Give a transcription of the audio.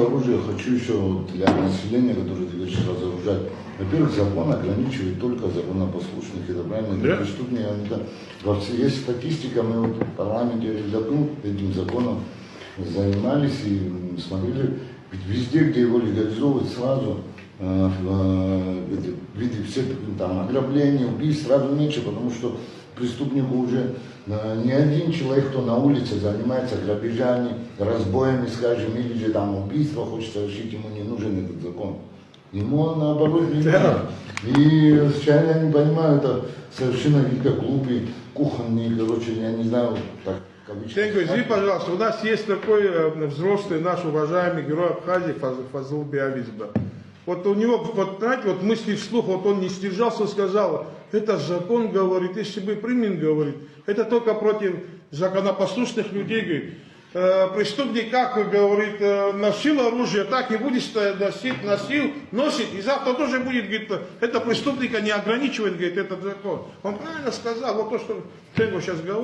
Оружие хочу еще для населения, которое ты говоришь, разоружать. Во-первых, закон ограничивает только законопослушных, это правильно? Да. Преступники, есть статистика, мы вот в парламенте году этим законом занимались и смотрели, ведь везде, где его легализовывают, сразу виды все там ограбления, убийств сразу меньше, потому что преступнику уже не один человек, кто на улице занимается грабежами, разбоями, скажем, или же там убийство хочет совершить, ему не нужен этот закон. Ему он наоборот не нужен. И сейчас я не понимаю, это совершенно какие-то глупые, кухонные, короче, я не знаю, так. Тенько, извини, пожалуйста, у нас есть такой взрослый наш уважаемый герой Абхазии Фазыл Биавизба. Вот у него, вот знаете, вот мысли вслух, вот он не сдержался, сказал, это закон говорит, если бы примем, говорит, это только против законопослушных людей, говорит. Преступник, как говорит, носил оружие, так и будет носить, и завтра тоже будет, говорит, это преступника не ограничивает, говорит, этот закон. Он правильно сказал, вот то, что Тенько сейчас говорит.